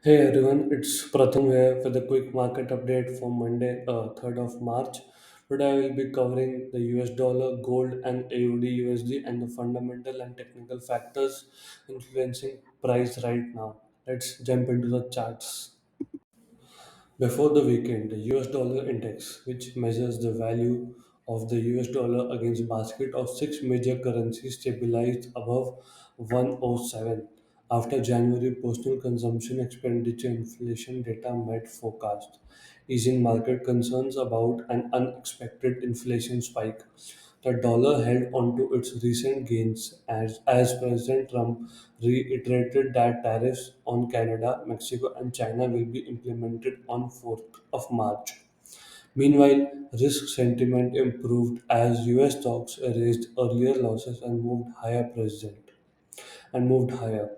Hey everyone, it's Pratham here with a quick market update for Monday, 3rd of March. Today I will be covering the US dollar, gold, and AUD USD and the fundamental and technical factors influencing price right now. Let's jump into the charts. Before the weekend, the US dollar index, which measures the value of the US dollar against a basket of six major currencies, stabilized above 107 after January personal consumption expenditure inflation data met forecast, easing market concerns about an unexpected inflation spike. The dollar held onto its recent gains as President Trump reiterated that tariffs on Canada, Mexico, and China will be implemented on 4th of March. Meanwhile, risk sentiment improved as US stocks erased earlier losses and moved higher.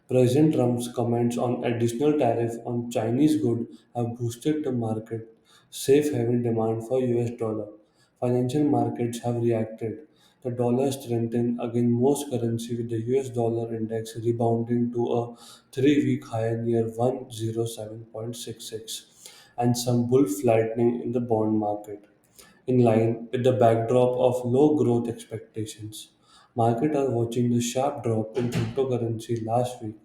President Trump's comments on additional tariff on Chinese goods have boosted the market, safe haven demand for US dollar. Financial markets have reacted. The dollar strengthened against most currency with the US dollar index rebounding to a 3-week high near 107.66 and some bull flattening in the bond market in line with the backdrop of low growth expectations. Markets are watching the sharp drop in cryptocurrency last week.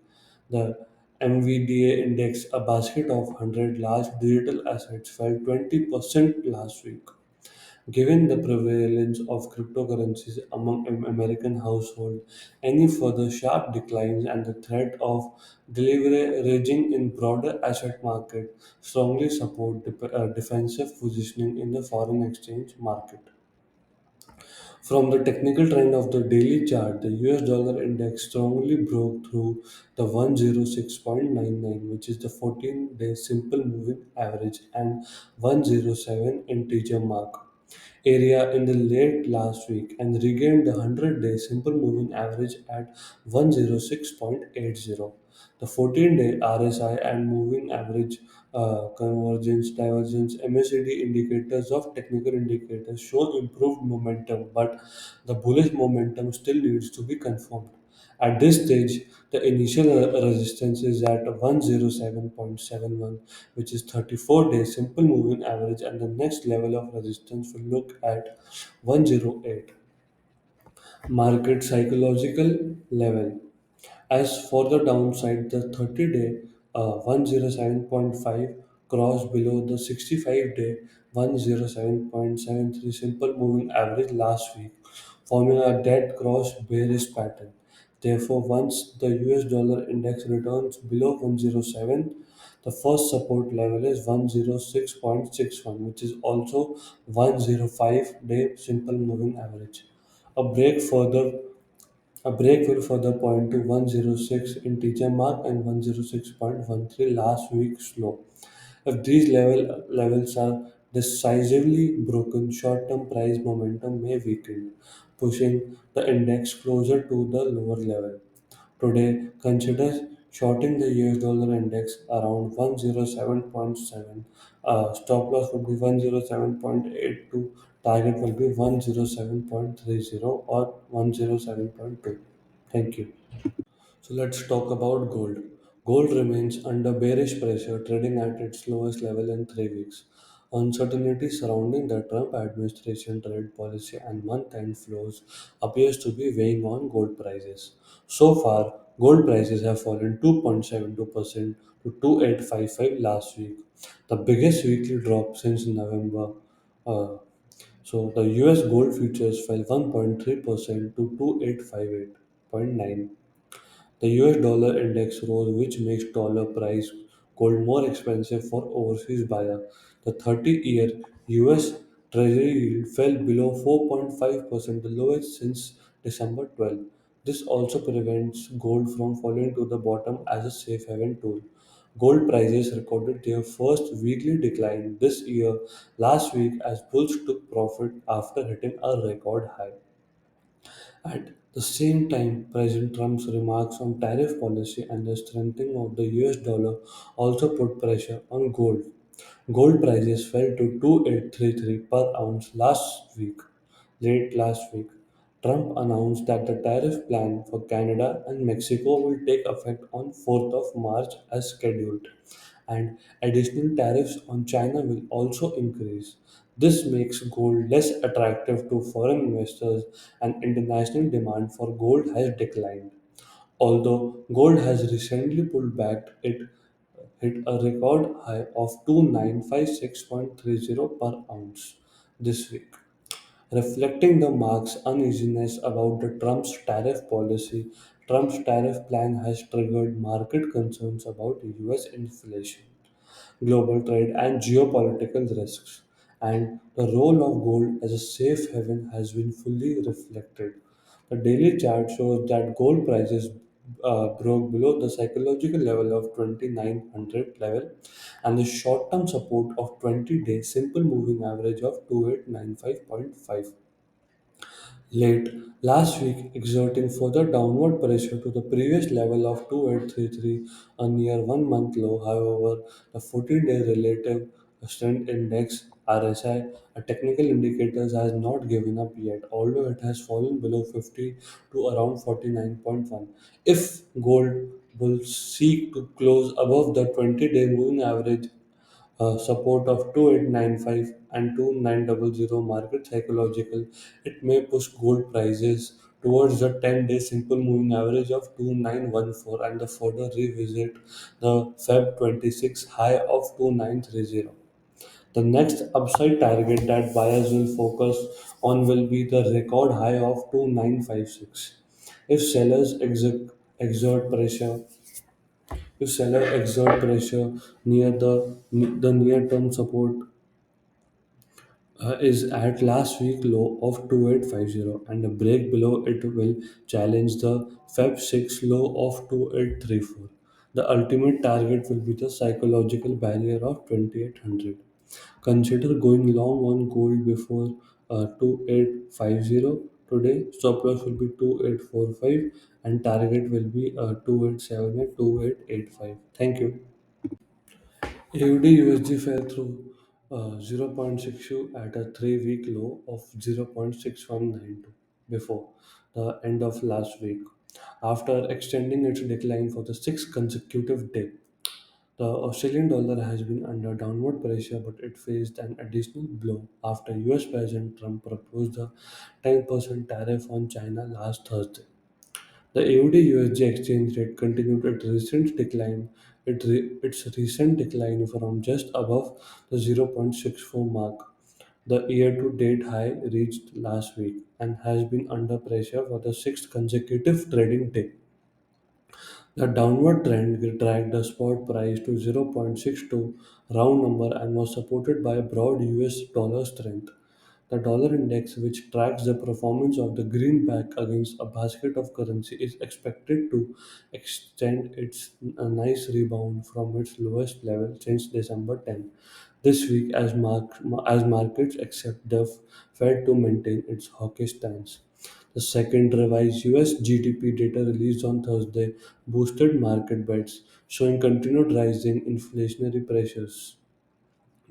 The MVDA index, a basket of 100 large digital assets, fell 20% last week. Given the prevalence of cryptocurrencies among American households, any further sharp declines and the threat of deleveraging in broader asset market strongly support defensive positioning in the foreign exchange market. From the technical trend of the daily chart, the US dollar index strongly broke through the 106.99, which is the 14-day simple moving average, and 107 integer mark area in the late last week and regained the 100-day simple moving average at 106.80. The 14-day RSI and moving average convergence, divergence, MACD indicators of technical indicators show improved momentum, but the bullish momentum still needs to be confirmed. At this stage, the initial resistance is at 107.71, which is 34 days simple moving average, and the next level of resistance will look at 108 market psychological level. As for the downside, the 30-day 107.5 crossed below the 65-day 107.73 simple moving average last week, forming a dead cross bearish pattern. Therefore, once the US dollar index returns below 107, the first support level is 106.61, which is also 105-day simple moving average. A break further a break will further point to 106 integer mark and 106.13 last week's low. If these levels are decisively broken, short-term price momentum may weaken, pushing the index closer to the lower level. Today, consider shorting the US dollar index around 107.7. Stop loss would be 107.82. Target will be 107.30 or 107.2. Thank you. So let's talk about gold. Gold remains under bearish pressure, trading at its lowest level in 3 weeks. Uncertainty surrounding the Trump administration trade policy and month-end flows appears to be weighing on gold prices. So far, gold prices have fallen 2.72% to 2855 last week, the biggest weekly drop since November. Uh, the US gold futures fell 1.3% to 2858.9. The US dollar index rose, which makes dollar price gold more expensive for overseas buyer. The 30-year US Treasury yield fell below 4.5%, the lowest since December 12. This also prevents gold from falling to the bottom as a safe haven tool. Gold prices recorded their first weekly decline this year last week as bulls took profit after hitting a record high. At the same time, President Trump's remarks on tariff policy and the strengthening of the US dollar also put pressure on gold. Gold prices fell to 2833 per ounce late last week, Trump announced that the tariff plan for Canada and Mexico will take effect on 4th of March as scheduled, and additional tariffs on China will also increase. This makes gold less attractive to foreign investors, and international demand for gold has declined. Although gold has recently pulled back, it hit a record high of 2956.30 per ounce this week, reflecting the mark's uneasiness about the Trump's tariff policy. Trump's tariff plan has triggered market concerns about US inflation, global trade, and geopolitical risks, and the role of gold as a safe haven has been fully reflected. The daily chart shows that gold prices broke below the psychological level of 2900 level and the short-term support of 20-day simple moving average of 2895.5 late last week, exerting further downward pressure to the previous level of 2833, a near 1 month low. However, the 14-day relative strength index RSI, a technical indicator, has not given up yet, although it has fallen below 50 to around 49.1. If gold bulls seek to close above the 20-day moving average support of 2895 and 2900 market psychological, it may push gold prices towards the 10-day simple moving average of 2914 and the further revisit the Feb 26 high of 2930. The next upside target that buyers will focus on will be the record high of 2956. If sellers exert pressure if seller exert pressure near the near term support is at last week low of 2850, and a break below it will challenge the Feb 6 low of 2834. The ultimate target will be the psychological barrier of 2800. Consider going long on gold before 2850 today. Stop loss will be 2845 and target will be 2878 2885. Thank you. AUD/USD fell through 0.62 at a 3 week low of 0.6192 before the end of last week. After extending its decline for the sixth consecutive day, the Australian dollar has been under downward pressure, but it faced an additional blow after US President Trump proposed a 10% tariff on China last Thursday. The AUD/USD exchange rate continued its recent decline from just above the 0.64 mark, the year-to-date high reached last week, and has been under pressure for the sixth consecutive trading day. The downward trend dragged the spot price to 0.62 round number and was supported by broad US dollar strength. The dollar index, which tracks the performance of the greenback against a basket of currency, is expected to extend its a nice rebound from its lowest level since December 10 this week as markets accept the Fed to maintain its hawkish stance. The second revised US GDP data released on Thursday boosted market bets, showing continued rising inflationary pressures.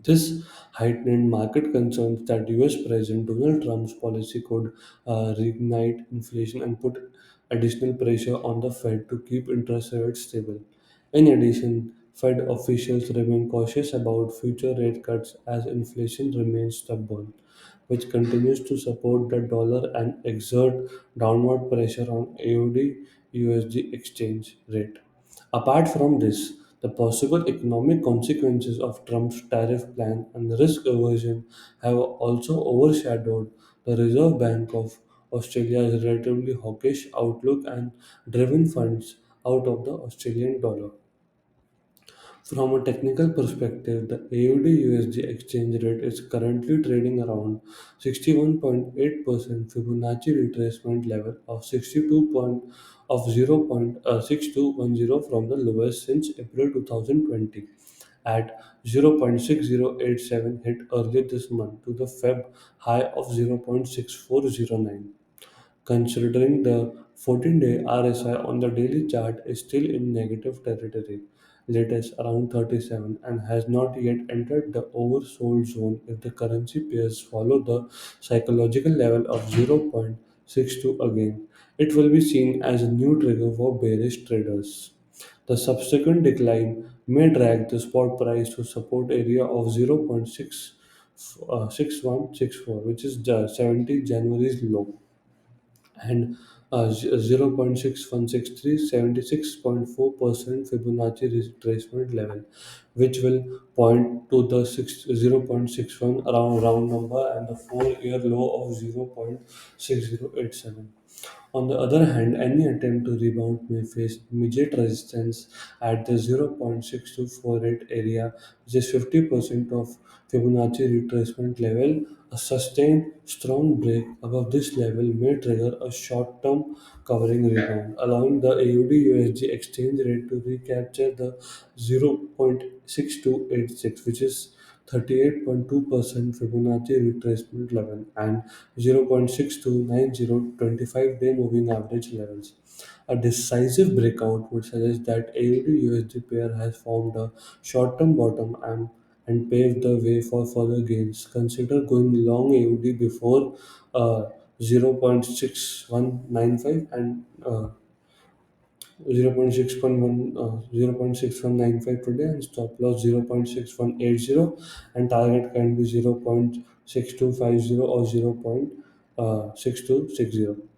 This heightened market concerns that US President Donald Trump's policy could reignite inflation and put additional pressure on the Fed to keep interest rates stable. In addition, Fed officials remain cautious about future rate cuts as inflation remains stubborn, which continues to support the dollar and exert downward pressure on AUD USD exchange rate. Apart from this, the possible economic consequences of Trump's tariff plan and risk aversion have also overshadowed the Reserve Bank of Australia's relatively hawkish outlook and driven funds out of the Australian dollar. From a technical perspective, the AUD/USD exchange rate is currently trading around 61.8% Fibonacci retracement level of 0.6210 from the lowest since April 2020 at 0.6087 hit early this month to the Feb high of 0.6409. Considering the 14-day RSI on the daily chart is still in negative territory, latest around 37, and has not yet entered the oversold zone if the currency pairs follow the psychological level of 0.62 again. It will be seen as a new trigger for bearish traders. The subsequent decline may drag the spot price to support area of 0.6164, which is the 70 January's low, and 0.6163 76.4% Fibonacci retracement level, which will point to the 0.61 around round number and the 4-year low of 0.6087. On the other hand, any attempt to rebound may face immediate resistance at the 0.6248 area, which is 50% of Fibonacci retracement level. A sustained strong break above this level may trigger a short-term covering rebound, allowing the AUD/USD exchange rate to recapture the 0.6286, which is 38.2% Fibonacci retracement level, and 0.6290 25-day moving average levels. A decisive breakout would suggest that AUD/USD pair has formed a short-term bottom and paved the way for further gains. Consider going long AUD before 0.6195 and 0.6195 today, and stop loss 0.6180, and target can be 0.6250 or 0.6260.